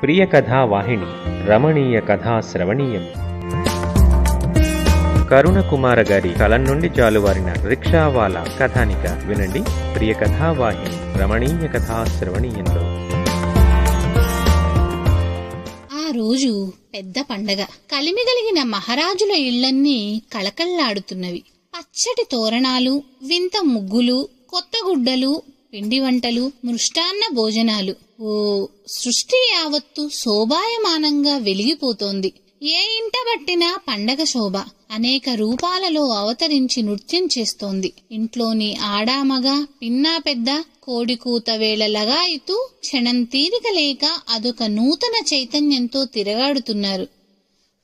ప్రియ కథా వాహిని రమణీయ కథా శ్రవణీయం. కరుణ కుమార గారి కలం నుండి జాలువారిన రిక్షావాలా కథానిక వినండి. ప్రియ కథా వాహిని రమణీయ కథా శ్రవణీయంలో. ఆ రోజు పెద్ద పండగ. కలిమిగలిగిన మహారాజుల ఇళ్లన్నీ కళకళ్లాడుతున్నవి. పచ్చటి తోరణాలు, వింత ముగ్గులు, కొత్త గుడ్డలు, పిండి వంటలు, మృష్టాన్న భోజనాలు. ఓ సృష్టి యావత్తు శోభాయమానంగా వెలిగిపోతోంది. ఏ ఇంట బట్టినా పండగ శోభ అనేక రూపాలలో అవతరించి నృత్యం చేస్తోంది. ఇంట్లోని ఆడామగ, పిన్నా పెద్ద, కోడికూత వేళ లగాయితూ క్షణం తీరిక లేక అదొక నూతన చైతన్యంతో తిరగాడుతున్నారు.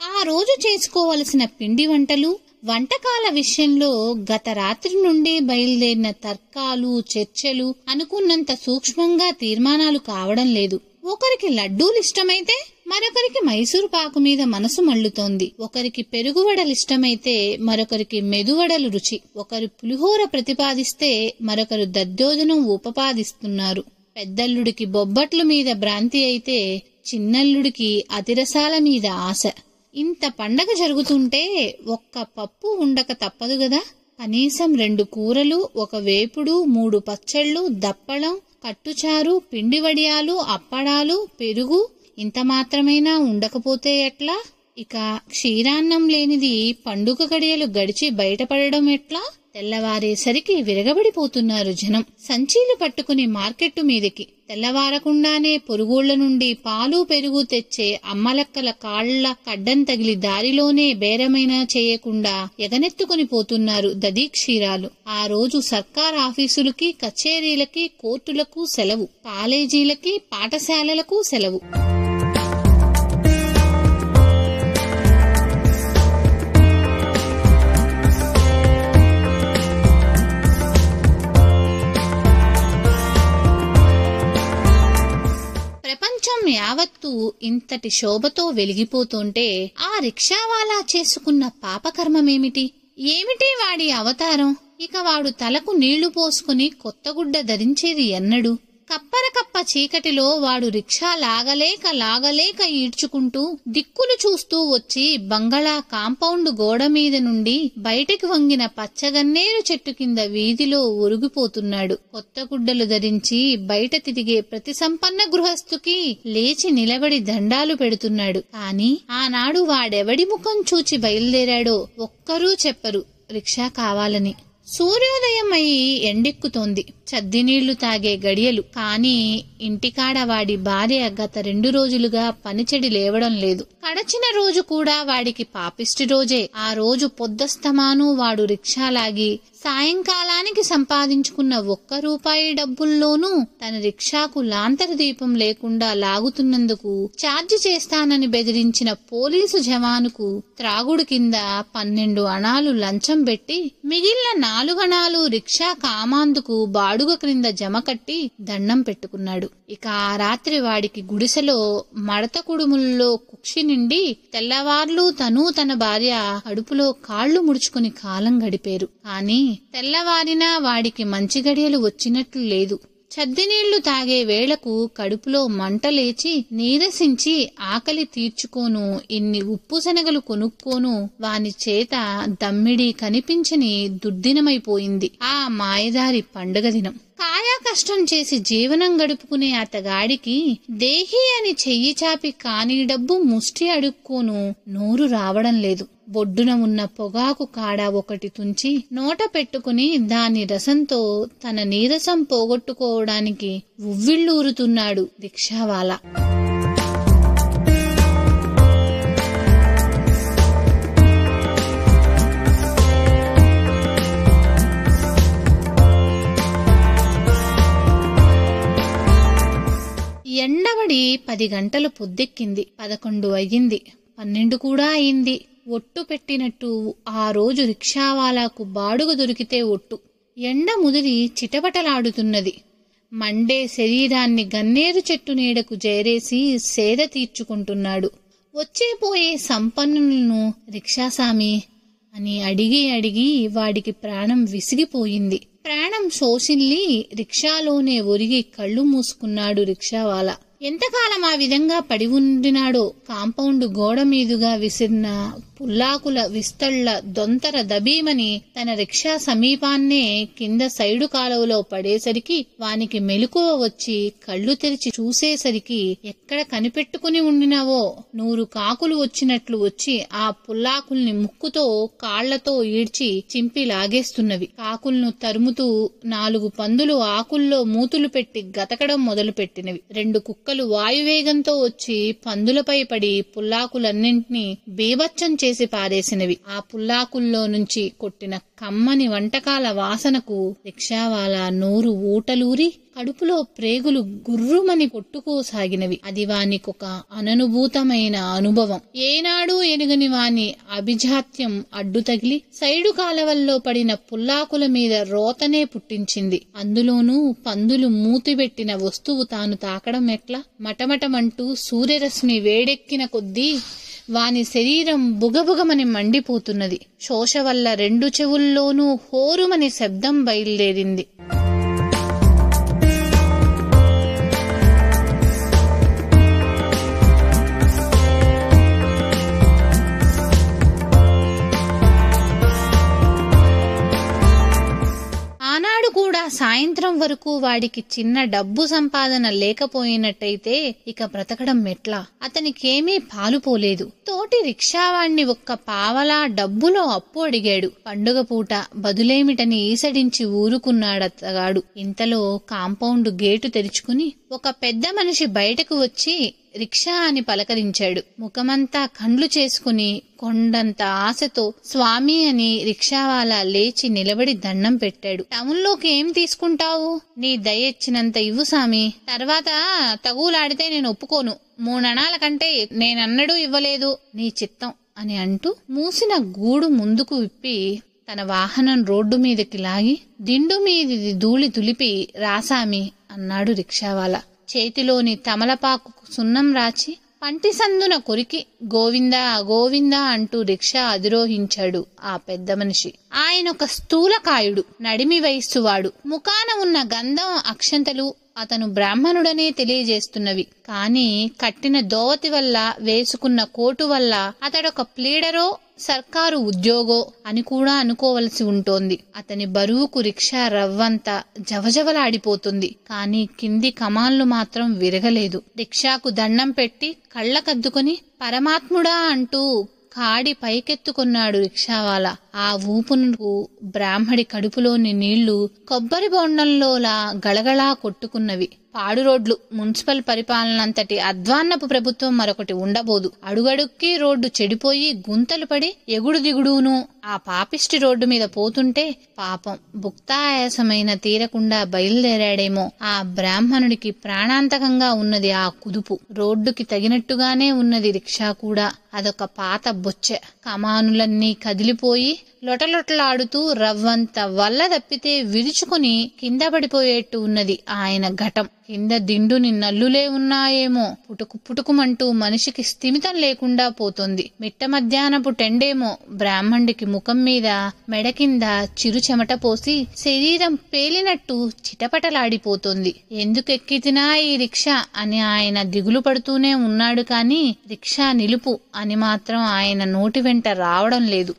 ఆ రోజు చేసుకోవలసిన పిండి వంటలు, వంటకాల విషయంలో గత రాత్రి నుండి బయలుదేరిన తర్కాలు, చర్చలు అనుకున్నంత సూక్ష్మంగా తీర్మానాలు కావడం లేదు. ఒకరికి లడ్డూలిష్టమైతే మరొకరికి మైసూరు పాకు మీద మనసు మళ్లుతోంది. ఒకరికి పెరుగువడలిష్టమైతే మరొకరికి మెదువడలు రుచి. ఒకరు పులిహోర ప్రతిపాదిస్తే మరొకరు దద్దోజనం ఉపపాదిస్తున్నారు. పెద్దల్లుడికి బొబ్బట్ల మీద భ్రాంతి అయితే చిన్నల్లుడికి అతిరసాల మీద ఆశ. ఇంత పండగ జరుగుతుంటే ఒక్క పప్పు ఉండక తప్పదు గదా. కనీసం 2 కూరలు, 1 వేపుడు, 3 పచ్చళ్ళు, దప్పడం, కట్టుచారు, పిండి వడియాలు, అప్పడాలు, పెరుగు ఇంత మాత్రమైనా ఉండకపోతే ఎట్లా? ఇక క్షీరాన్నం లేనిది పండుగ గడియలు గడిచి బయటపడడం ఎట్లా? తెల్లవారేసరికి విరగబడిపోతున్నారు జనం. సంచీలు పట్టుకుని మార్కెట్టు మీదకి. తెల్లవారకుండానే పొరుగోళ్ల నుండి పాలు పెరుగు తెచ్చే అమ్మలక్కల కాళ్ల కడ్డం తగిలి దారిలోనే బేరమైనా చేయకుండా ఎగనెత్తుకుని పోతున్నారు దదీక్షీరాలు. ఆ రోజు సర్కార్ ఆఫీసులకి, కచేరీలకి, కోర్టులకు సెలవు. కాలేజీలకి, పాఠశాలలకు సెలవు. ప్రపంచం యావత్తు ఇంతటి శోభతో వెలిగిపోతుంటే ఆ రిక్షావాలా చేసుకున్న పాపకర్మమేమిటి? ఏమిటి వాడి అవతారం? ఇక వాడు తలకు నీళ్లు పోసుకుని కొత్తగుడ్డ ధరించేది ఎన్నడు? కప్పరకప్ప చీకటిలో వాడు రిక్షా లాగలేక ఈడ్చుకుంటూ దిక్కులు చూస్తూ వచ్చి బంగళా కాంపౌండ్ గోడ మీద నుండి బయటికి వంగిన పచ్చగన్నేరు చెట్టు కింద వీధిలో ఒరిగిపోతున్నాడు. కొత్త గుడ్డలు ధరించి బయట తిరిగే ప్రతి సంపన్న గృహస్థుకి లేచి నిలబడి దండాలు పెడుతున్నాడు. కాని ఆనాడు వాడెవడి ముఖం చూచి బయలుదేరాడో ఒక్కరూ చెప్పరు రిక్షా కావాలని. సూర్యోదయం అయి ఎండెక్కుతోంది. చద్దినీళ్లు తాగే గడియలు. కాని ఇంటికాడ వాడి భార్య గత 2 రోజులుగా పనిచెడి లేవడం లేదు. కడచిన రోజు కూడా వాడికి పాపిష్టి రోజే. ఆ రోజు పొద్దస్తమాను వాడు రిక్షాలాగి సాయంకాలానికి సంపాదించుకున్న 1 రూపాయి డబ్బుల్లోనూ తన రిక్షాకు లాంతరు దీపం లేకుండా లాగుతున్నందుకు ఛార్జి చేస్తానని బెదిరించిన పోలీసు జవానుకు త్రాగుడు కింద 12 అణాలు లంచం పెట్టి మిగిలిన 4 అణాలు రిక్షా కామాందుకు బాడుగ క్రింద జమ కట్టి దండం పెట్టుకున్నాడు. ఇక ఆ రాత్రి వాడికి గుడిసెలో మడత కుడుముల్లో కుక్షి నిండి తెల్లవార్లు తను తన భార్య కడుపులో కాళ్లు ముడుచుకుని కాలం గడిపేరు. కాని తెల్లవారినా వాడికి మంచి గడియలు వచ్చినట్లు లేదు. చద్దినీళ్లు తాగే వేళకు కడుపులో మంటలేచి నీరసించి ఆకలి తీర్చుకోను ఇన్ని ఉప్పు శనగలు కొనుక్కోను వాని చేత దమ్మిడి కనిపించని దుర్దినమైపోయింది ఆ మాయదారి పండుగ దినం. కాయా కష్టం చేసి జీవనం గడుపుకునే అతగాడికి దేహి అని చెయ్యి చాపి కాని డబ్బు ముష్టి అడుక్కోను నోరు రావడం లేదు. బొడ్డున ఉన్న పొగాకు కాడ ఒకటి తుంచి నోట పెట్టుకుని దాని రసంతో తన నీరసం పోగొట్టుకోవడానికి ఉవ్విళ్ళూరుతున్నాడు రిక్షావాలా. ఎండబడి 10 గంటలు పొద్దెక్కింది. 11 అయ్యింది. 12 కూడా అయింది. ఒట్టు పెట్టినట్టు ఆ రోజు రిక్షావాలాకు బాడుగ దొరికితే ఒట్టు. ఎండ ముదిరి చిటపటలాడుతున్నది. మండే శరీరాన్ని గన్నేరు చెట్టు నీడకు చేరేసి సేద తీర్చుకుంటున్నాడు. వచ్చేపోయే సంపన్నులను రిక్షాసామి అని అడిగి వాడికి ప్రాణం విసిగిపోయింది. ప్రాణం శోషిల్లి రిక్షాలోనే ఒరిగి కళ్ళు మూసుకున్నాడు రిక్షావాలా. ఎంతకాలం ఆ విధంగా పడి ఉండినాడో. కాంపౌండ్ గోడ మీదుగా విసిరిన పుల్లాకుల విస్తళ్ల దొంతర దబీమని తన రిక్షా సమీపాన్నే కింద సైడు కాలువలో పడేసరికి వానికి మెలకువ వచ్చి కళ్ళు తెరిచి చూసేసరికి ఎక్కడ కనిపెట్టుకుని ఉండినావో 100 కాకులు వచ్చినట్లు వచ్చి ఆ పుల్లాకుల్ని ముక్కుతో కాళ్లతో ఈడ్చి చింపి లాగేస్తున్నవి. కాకులను తరుముతూ 4 పందులు ఆకుల్లో మూతులు పెట్టి గతకడం మొదలుపెట్టినవి. 2 కుక్కలు వాయువేగంతో వచ్చి పందులపై పడి పుల్లాకులన్నింటినీ బీభత్సం చేసి పారేసినవి. ఆ పుల్లాకుల్లో నుంచి కొట్టిన కమ్మని వంటకాల వాసనకు రిక్షావాలా నోరు ఊటలూరి కడుపులో ప్రేగులు గుర్రుమని కొట్టుకోసాగినవి. అది వానికొక అననుభూతమైన అనుభవం. ఏనాడూ ఎరుగని వాని అభిజాత్యం అడ్డు తగిలి సైడు కాలవల్లో పడిన పుల్లాకుల మీద రోతనే పుట్టించింది. అందులోనూ పందులు మూతిబెట్టిన వస్తువు తాను తాకడం ఎట్లా? మటమటమంటూ సూర్యరశ్మి వేడెక్కిన కొద్దీ వాని శరీరం బుగబుగమని మండిపోతున్నది. శోష వల్ల 2 చెవుల్లోనూ హోరుమని శబ్దం బయలుదేరింది. ఆనాడు కూడా సాయంత్రం వరకు వాడికి చిన్న డబ్బు సంపాదన లేకపోయినట్టయితే ఇక బ్రతకడం ఎట్లా? అతనికేమీ పాలుపోలేదు. తోటి రిక్షావాణ్ణి 1 పావలా డబ్బులో అప్పు అడిగాడు. పండుగ పూట బదులేమిటని ఈసడించి ఊరుకున్నాడతగాడు. ఇంతలో కాంపౌండ్ గేటు తెరుచుకుని ఒక పెద్ద మనిషి బయటకు వచ్చి రిక్షా అని పలకరించాడు. ముఖమంతా కండ్లు చేసుకుని కొండంత ఆశతో స్వామి అని రిక్షావాలా లేచి నిలబడి దండం పెట్టాడు. టౌన్లోకి ఏం తీసుకుంటావు? నీ దయచ్చినంత ఇవ్వు సామి, తర్వాత తగులాడితే నేను ఒప్పుకోను. 3 అణాల కంటే నేనన్నడూ ఇవ్వలేదు, నీ చిత్తం అని అంటూ మూసిన గూడు ముందుకు విప్పి తన వాహనం రోడ్డు మీదకి లాగి దిండు మీది ధూళి దులిపి రాసామి అన్నాడు రిక్షావాలా. చేతిలోని తమలపాకు సున్నం రాచి పంటి సందున కొరికి గోవిందా గోవిందా అంటూ రిక్షా అధిరోహించాడు ఆ పెద్ద మనిషి. ఆయనొక స్థూలకాయుడు, నడిమి వయస్సువాడు. ముఖాన ఉన్న గంధం అక్షంతలు అతను బ్రాహ్మణుడనే తెలియజేస్తున్నవి. కాని కట్టిన దోవతి వల్ల, వేసుకున్న కోటు వల్ల అతడొక ప్లీడరో సర్కారు ఉద్యోగో అని కూడా అనుకోవలసి ఉంటోంది. అతని బరువుకు రిక్షా రవ్వంతా జవజవలాడిపోతుంది. కాని కింది కమాన్లు మాత్రం విరగలేదు. రిక్షాకు దండం పెట్టి కళ్ళకద్దుకొని పరమాత్ముడా అంటూ కాడి పైకెత్తుకున్నాడు రిక్షావాలా. ఆ ఊపునకు బ్రాహ్మడి కడుపులోని నీళ్లు కొబ్బరి బొండంలోలా గళగళా కొట్టుకున్నవి. పాడు రోడ్లు, మున్సిపల్ పరిపాలనంతటి అధ్వాన్నపు ప్రభుత్వం మరొకటి ఉండబోదు. అడుగడుక్కి రోడ్డు చెడిపోయి గుంతలు పడి ఎగుడు దిగుడును ఆ పాపిష్టి రోడ్డు మీద పోతుంటే పాపం భుక్తాయాసమైన తీరకుండా బయలుదేరాడేమో. ఆ బ్రాహ్మణుడికి ప్రాణాంతకంగా ఉన్నది ఆ కుదుపు. రోడ్డుకి తగినట్టుగానే ఉన్నది రిక్షా కూడా. అదొక పాత బొచ్చె. కమానులన్నీ కదిలిపోయి లొటలొటలాడుతూ రవ్వంత వల్ల తప్పితే విరుచుకుని కింద పడిపోయేట్టు ఉన్నది ఆయన ఘటం. కింద దిండుని నల్లులే ఉన్నాయేమో. పుటుకు పుటుకుమంటూ మనిషికి స్థిమితం లేకుండా పోతుంది. మిట్ట మధ్యాహ్నపు టెండేమో. బ్రాహ్మణుడికి ముఖం మీద, మెడ కింద చిరు చెమట పోసి శరీరం పేలినట్టు చిటపటలాడిపోతుంది. ఎందుకెక్కితినా ఈ రిక్షా అని ఆయన దిగులు పడుతూనే ఉన్నాడు. కాని రిక్షా నిలుపు అని మాత్రం ఆయన నోటి వెంట రావడం లేదు.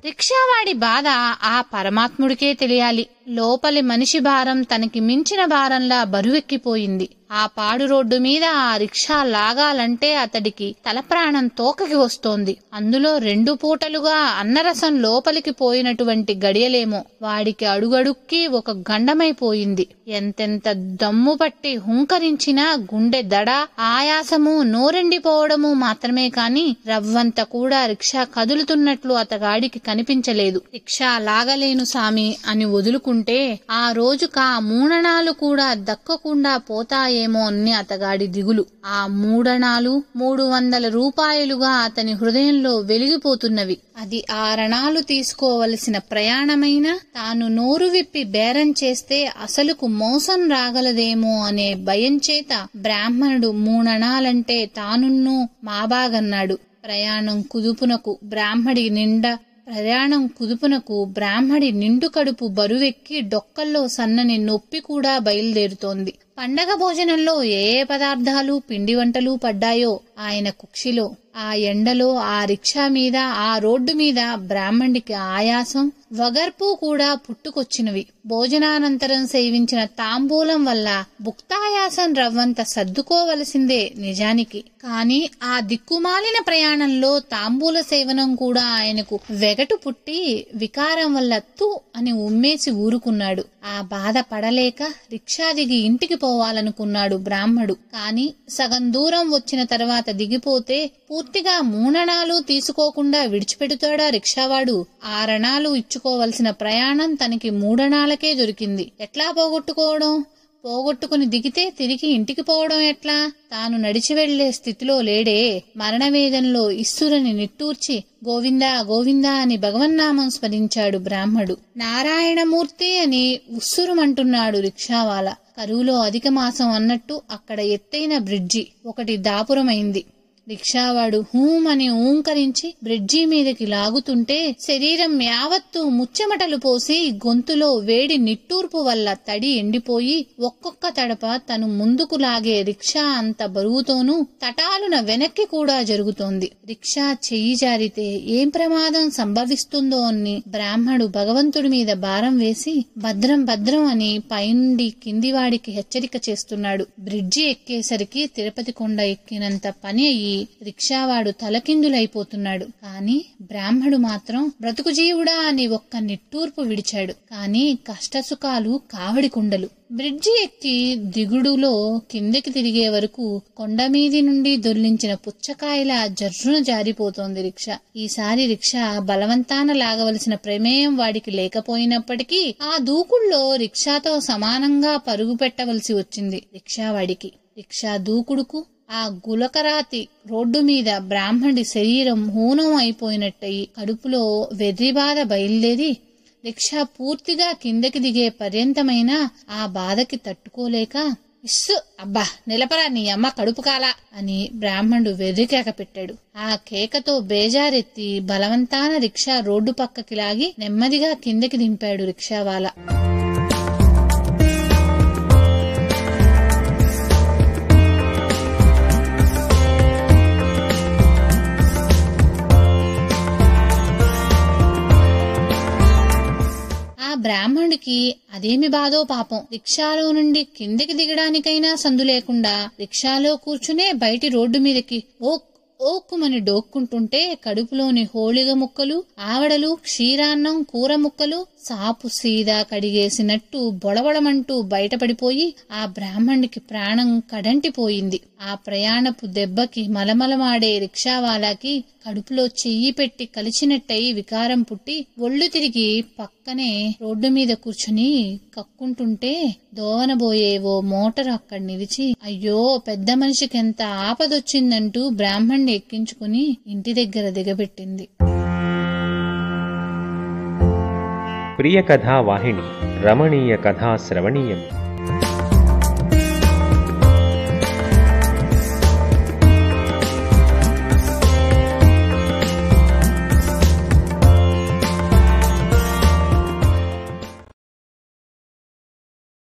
రిక్షావాడి బాధ ఆ పరమాత్ముడికే తెలియాలి. లోపలి మనిషి భారం తనకి మించిన భారంలా బరువెక్కిపోయింది. ఆ పాడు రోడ్డు మీద ఆ రిక్షా లాగాలంటే అతడికి తలప్రాణం తోకకి వస్తోంది. అందులో 2 పూటలుగా అన్నరసం లోపలికి పోయినటువంటి గడియలేమో. వాడికి అడుగడుక్కి ఒక గండమైపోయింది. ఎంతెంత దమ్ము పట్టి హుంకరించినా గుండె దడ, ఆయాసము, నోరెండిపోవడము మాత్రమే కాని రవ్వంత కూడా రిక్షా కదులుతున్నట్లు అతగాడికి కనిపించలేదు. రిక్షా లాగలేను సామి అని వదులుకుంటే ఆ రోజుకా 3 అణాలు కూడా దక్కకుండా పోతాయి ఏమో అని అతగాడి దిగులు. ఆ 300 రూపాయలుగా అతని హృదయంలో వెలిగిపోతున్నవి. అది 6 తీసుకోవలసిన ప్రయాణమైనా తాను నోరు విప్పి బేరం చేస్తే అసలుకు మోసం రాగలదేమో అనే భయం చేత బ్రాహ్మణుడు 3 తానున్నూ మాబాగన్నాడు. ప్రయాణం కుదుపునకు బ్రాహ్మడి నిండు కడుపు బరువెక్కి డొక్కల్లో సన్నని నొప్పి కూడా బయలుదేరుతోంది. పండగ భోజనంలో ఏ పదార్థాలు పిండి వంటలు పడ్డాయో ఆయన కుక్షిలో. ఆ ఎండలో, ఆ రిక్షా మీద, ఆ రోడ్డు మీద బ్రాహ్మణుడికి ఆయాసం, వగర్పు కూడా పుట్టుకొచ్చినవి. భోజనానంతరం సేవించిన తాంబూలం వల్ల భుక్తాయాసం రవ్వంత సర్దుకోవలసిందే నిజానికి. కాని ఆ దిక్కుమాలిన ప్రయాణంలో తాంబూల సేవనం కూడా ఆయనకు వెగటు పుట్టి వికారం వల్ల తు అని ఉమ్మేసి ఊరుకున్నాడు. ఆ బాధ పడలేక రిక్షా దిగి ఇంటికి పోవాలనుకున్నాడు బ్రాహ్మడు. కాని సగం దూరం వచ్చిన తర్వాత దిగిపోతే పూర్తిగా 3 తీసుకోకుండా విడిచిపెడుతాడా రిక్షావాడు? 6 ఇచ్చుకోవలసిన ప్రయాణం తనకి 3 దొరికింది. ఎట్లా పోగొట్టుకుని దిగితే తిరిగి ఇంటికి పోవడం ఎట్లా? తాను నడిచి వెళ్లే స్థితిలో లేడే. మరణవేదనలో ఇస్సురని నిట్టూర్చి గోవిందా గోవిందా అని భగవన్నామం స్మరించాడు బ్రాహ్మడు. నారాయణమూర్తి అని ఉస్సురుమంటున్నాడు రిక్షావాలా. కరువులో అధిక మాసం అన్నట్టు అక్కడ ఎత్తైన బ్రిడ్జి ఒకటి దాపురమైంది. రిక్షావాడు హూమని ఊంకరించి బ్రిడ్జి మీదకి లాగుతుంటే శరీరం యావత్తు ముచ్చెమటలు పోసి గొంతులో వేడి నిట్టూర్పు వల్ల తడి ఎండిపోయి ఒక్కొక్క తడప తను ముందుకు లాగే రిక్షా అంత బరువుతోనూ తటాలున వెనక్కి కూడా జరుగుతోంది. రిక్షా చెయ్యి జారితే ఏం ప్రమాదం సంభవిస్తుందో అని బ్రాహ్మడు భగవంతుడి మీద భారం వేసి భద్రం భద్రం అని పైనుండి కిందివాడికి హెచ్చరిక చేస్తున్నాడు. బ్రిడ్జి ఎక్కేసరికి తిరుపతి కొండ ఎక్కినంత పని అయ్యి రిక్షావాడు తలకిందులైపోతున్నాడు. కాని బ్రాహ్మడు మాత్రం బ్రతుకు జీవుడా అని ఒక్క నిట్టూర్పు విడిచాడు. కాని కష్టసుఖాలు కావడి కుండలు. బ్రిడ్జి ఎక్కి దిగుడులో కిందకి తిరిగే వరకు కొండమీది నుండి దొర్లించిన పుచ్చకాయల జర్రున జారిపోతోంది రిక్షా. ఈసారి రిక్షా బలవంతాన లాగవలసిన ప్రమేయం వాడికి లేకపోయినప్పటికీ ఆ దూకుల్లో రిక్షాతో సమానంగా పరుగు పెట్టవలసి వచ్చింది రిక్షావాడికి. రిక్షా దూకుడుకు ఆ గులకరాతి రోడ్డు మీద బ్రాహ్మడి శరీరం హూనం అయిపోయినట్టయి కడుపులో వెర్రిబాధ బయలుదేరి రిక్షా పూర్తిగా కిందకి దిగే పర్యంతమైన ఆ బాధకి తట్టుకోలేక ఇస్సు అబ్బా నిలపరా నీ అమ్మ కడుపు కాలా అని బ్రాహ్మణుడు వెర్రి కేక పెట్టాడు. ఆ కేకతో బేజారెత్తి బలవంతాన రిక్షా రోడ్డు పక్కకి లాగి నెమ్మదిగా కిందకి దింపాడు రిక్షావాలా. బ్రాహ్మణుడికి అదేమి బాధో పాపం. రిక్షాలో నుండి కిందికి దిగడానికైనా సందు లేకుండా రిక్షాలో కూర్చునే బయటి రోడ్డు మీదకి ఓక్కుమని డోక్కుంటుంటే కడుపులోని హోళిగ ముక్కలు, ఆవడలు, క్షీరాన్నం, కూర ముక్కలు సాపు సీదా కడిగేసినట్టు బొడబడమంటూ బయటపడిపోయి ఆ బ్రాహ్మణుడికి ప్రాణం కడంటిపోయింది. ఆ ప్రయాణపు దెబ్బకి మలమలమాడే రిక్షావాలాకి కడుపులో చెయ్యి పెట్టి కలిచినట్టయి వికారం పుట్టి ఒళ్ళు తిరిగి పక్కనే రోడ్డు మీద కూర్చుని కక్కుంటుంటే దోవనబోయే ఓ మోటార్ అక్కడ నిలిచి అయ్యో పెద్ద మనిషికెంత ఆపదొచ్చిందంటూ బ్రాహ్మణ్ణి ఎక్కించుకుని ఇంటి దగ్గర దిగబెట్టింది. ప్రియ కథా వాహిని రమణీయ కథా శ్రవణీయం.